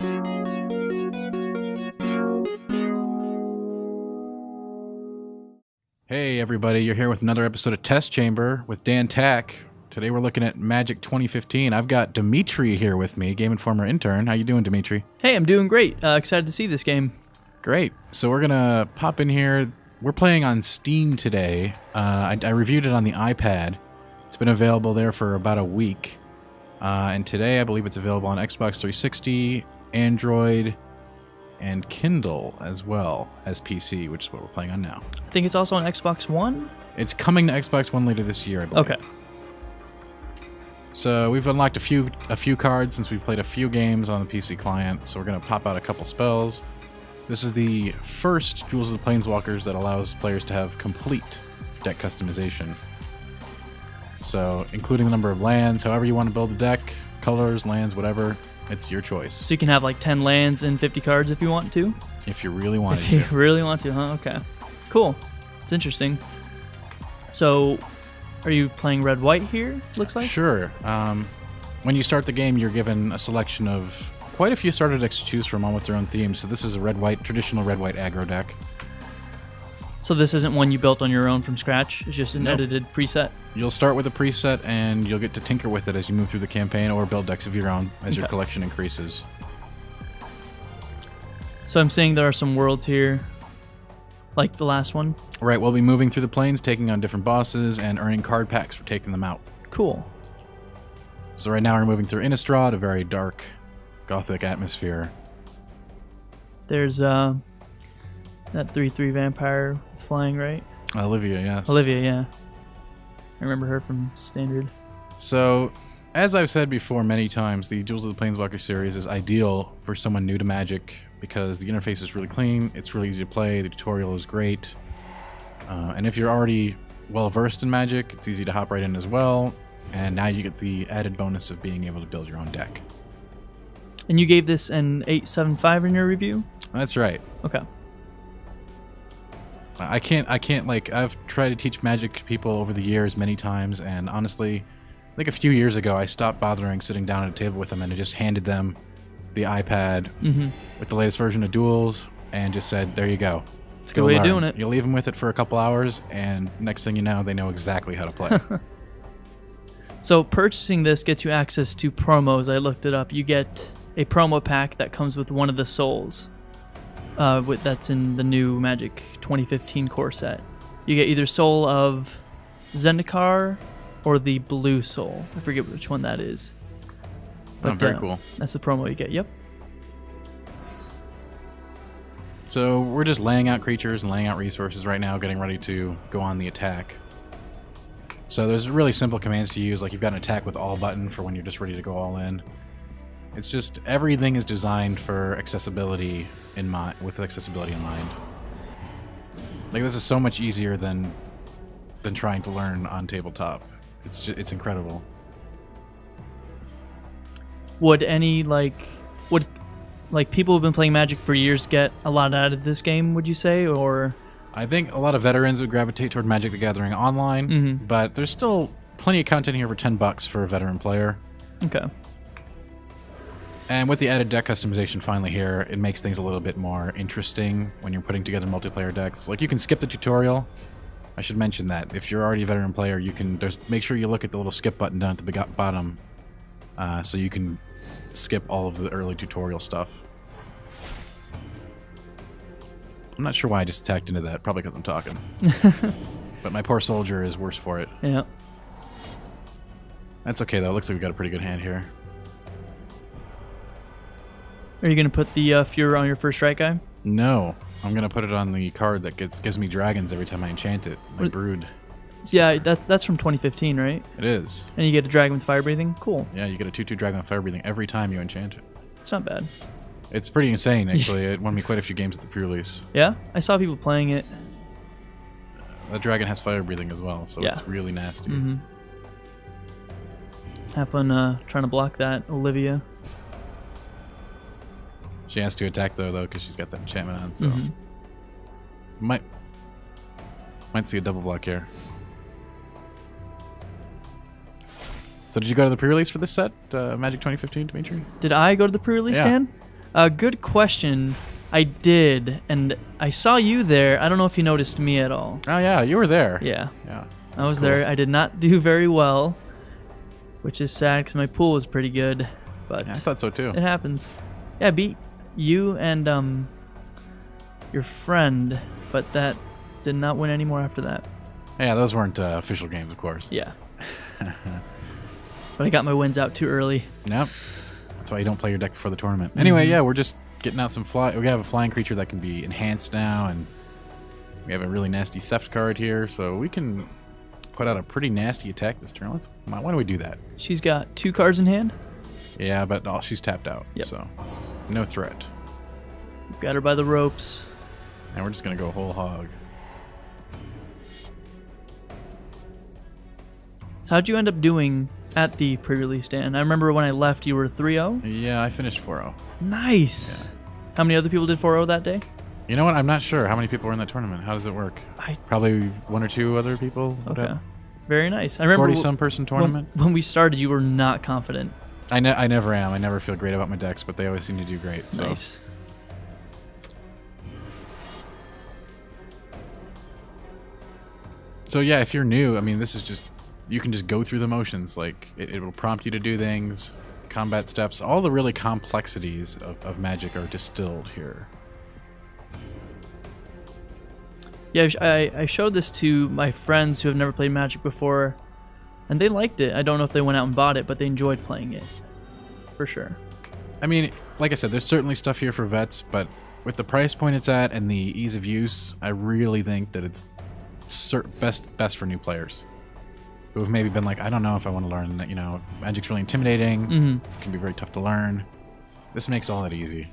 Hey everybody, you're here with another episode of Test Chamber with Dan Tack. Today we're looking at Magic 2015. I've got Dimitri here with me, Game Informer intern. How you doing, Dimitri? Hey, I'm doing great. Excited to see this game. Great. So we're going to pop in here. We're playing on Steam today. I reviewed it on the iPad. It's been available there for about a week. And today I believe it's available on Xbox 360, Android, and Kindle as well as PC, which is what we're playing on now. I think it's also on Xbox One? It's coming to Xbox One later this year, I believe. Okay. So we've unlocked a few cards since we've played a few games on the PC client, so we're going to pop out a couple spells. This is the first Duels of the Planeswalkers that allows players to have complete deck customization. So including the number of lands, however you want to build the deck, colors, lands, whatever, it's your choice. So you can have like 10 lands and 50 cards if you want to? If you really want to. If you really want to, huh? Okay. Cool. It's interesting. So, are you playing red-white here, looks like? Sure. When you start the game, you're given a selection of quite a few starter decks to choose from, all with their own themes. So this is a traditional red-white aggro deck. So this isn't one you built on your own from scratch? It's just an Nope. edited preset? You'll start with a preset, and you'll get to tinker with it as you move through the campaign, or build decks of your own as your collection increases. So I'm seeing there are some worlds here, like the last one. Right, we'll be moving through the planes, taking on different bosses, and earning card packs for taking them out. Cool. So right now we're moving through Innistrad, a very dark, gothic atmosphere. There's that 3/3 vampire flying, right? Olivia, yes. Olivia, yeah. I remember her from Standard. So, as I've said before many times, the Duels of the Planeswalkers series is ideal for someone new to Magic because the interface is really clean, it's really easy to play, the tutorial is great, and if you're already well-versed in Magic, it's easy to hop right in as well, and now you get the added bonus of being able to build your own deck. And you gave this an 8.75 in your review? That's right. Okay. I can't, I've tried to teach Magic to people over the years many times, and honestly, I think a few years ago, I stopped bothering sitting down at a table with them, and I just handed them the iPad with the latest version of Duels, and just said, there you go. It's a good way of doing it. You leave them with it for a couple hours, and next thing you know, they know exactly how to play. So purchasing this gets you access to promos. I looked it up. You get a promo pack that comes with one of the souls. That's in the new Magic 2015 core set. You get either Soul of Zendikar or the Blue Soul. I forget which one that is. But, very cool. That's the promo you get, yep. So we're just laying out creatures and laying out resources right now, getting ready to go on the attack. So there's really simple commands to use, like you've got an attack with all button for when you're just ready to go all in. It's just everything is designed for accessibility with accessibility in mind. Like this is so much easier than trying to learn on tabletop. It's incredible. Would people who've been playing Magic for years get a lot out of this game, would you say, or? I think a lot of veterans would gravitate toward Magic the Gathering online, but there's still plenty of content here for $10 for a veteran player. Okay. And with the added deck customization finally here, it makes things a little bit more interesting when you're putting together multiplayer decks. Like you can skip the tutorial. I should mention that if you're already a veteran player, you can make sure you look at the little skip button down at the bottom, so you can skip all of the early tutorial stuff. I'm not sure why I just tacked into that. Probably because I'm talking. But my poor soldier is worse for it. Yeah. That's okay though. It looks like we got a pretty good hand here. Are you going to put the Fuhrer on your first strike guy? No. I'm going to put it on the card that gives me dragons every time I enchant it. My Brood. Yeah, that's from 2015, right? It is. And you get a dragon with fire breathing? Cool. Yeah, you get a 2/2 dragon with fire breathing every time you enchant it. It's not bad. It's pretty insane, actually. It won me quite a few games at the pre-release. Yeah? I saw people playing it. That dragon has fire breathing as well, so it's really nasty. Have fun trying to block that, Olivia. She has to attack though, because she's got that enchantment on. So might see a double block here. So did you go to the pre-release for this set, Magic 2015, Dimitri? Did I go to the pre-release, Dan? Good question. I did, and I saw you there. I don't know if you noticed me at all. Oh yeah, you were there. Yeah. Yeah. I was cool. there. I did not do very well, which is sad because my pool was pretty good, but Yeah, I thought so too. it happens. Yeah, I beat you and your friend, but that did not win anymore after that. Yeah, those weren't official games, of course. Yeah. But I got my wins out too early. Nope. That's why you don't play your deck before the tournament. Anyway, yeah, we're just getting out some fly. We have a flying creature that can be enhanced now, and we have a really nasty theft card here, so we can put out a pretty nasty attack this turn. Why don't we do that? She's got 2 cards in hand. Yeah, but she's tapped out, so no threat. We've got her by the ropes. And we're just gonna go whole hog. So how'd you end up doing at the pre-release stand? I remember when I left, you were 3-0. Yeah, I finished 4-0. Nice. Yeah. How many other people did 4-0 that day? You know what? I'm not sure how many people were in that tournament. How does it work? Probably 1 or 2 other people. Okay. Very nice. I remember 40-some person tournament. When we started, you were not confident. I never am. I never feel great about my decks, but they always seem to do great. So. Nice. So yeah, if you're new, I mean, this is just, you can just go through the motions. Like, it will prompt you to do things, combat steps, all the really complexities of Magic are distilled here. Yeah, I showed this to my friends who have never played Magic before, and they liked it. I don't know if they went out and bought it, but they enjoyed playing it, for sure. I mean, like I said, there's certainly stuff here for vets, but with the price point it's at and the ease of use, I really think that it's best for new players who have maybe been like, I don't know if I want to learn that, Magic's really intimidating, it can be very tough to learn. This makes all that easy.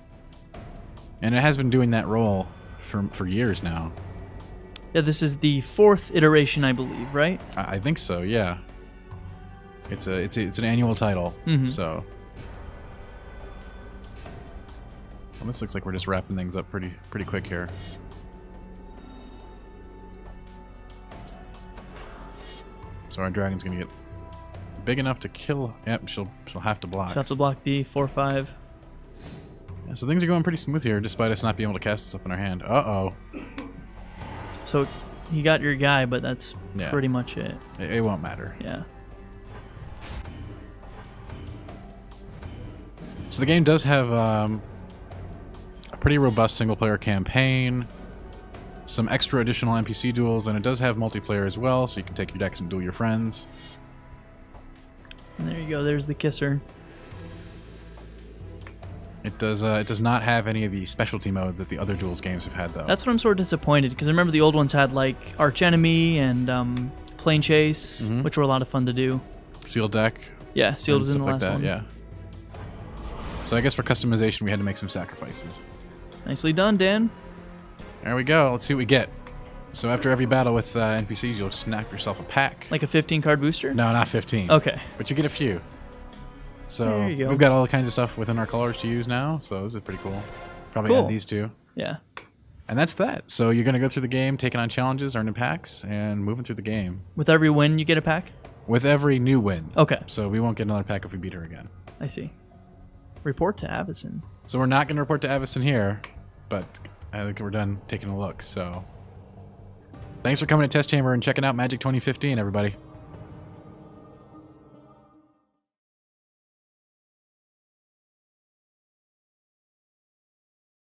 And it has been doing that role for years now. Yeah, this is the 4th iteration, I believe, right? I think so, yeah. It's an annual title, so. Well, this looks like we're just wrapping things up pretty quick here. So our dragon's gonna get big enough to kill. Yep, she'll have to block. She'll have to block the 4/5. Yeah, so things are going pretty smooth here, despite us not being able to cast stuff in our hand. Uh-oh. So you got your guy, but that's pretty much it. It won't matter. Yeah. So the game does have a pretty robust single-player campaign, some extra additional NPC duels, and it does have multiplayer as well, so you can take your decks and duel your friends. And there you go. There's the kisser. It does not have any of the specialty modes that the other Duels games have had, though. That's what I'm sort of disappointed, because I remember the old ones had like Arch Enemy and Plane Chase, which were a lot of fun to do. Sealed deck. Yeah, Sealed was in the last one. Yeah. So I guess for customization, we had to make some sacrifices. Nicely done, Dan. There we go. Let's see what we get. So after every battle with NPCs, you'll snap yourself a pack. Like a 15-card booster? No, not 15. Okay. But you get a few. So there you go. we've got all kinds of stuff within our colors to use now, so this is pretty cool. Probably add these two. Yeah. And that's that. So you're going to go through the game, taking on challenges, earning packs, and moving through the game. With every win, you get a pack? With every new win. Okay. So we won't get another pack if we beat her again. I see. Report to Avison. So we're not going to report to Avison here, but I think we're done taking a look. So thanks for coming to Test Chamber and checking out Magic 2015, everybody.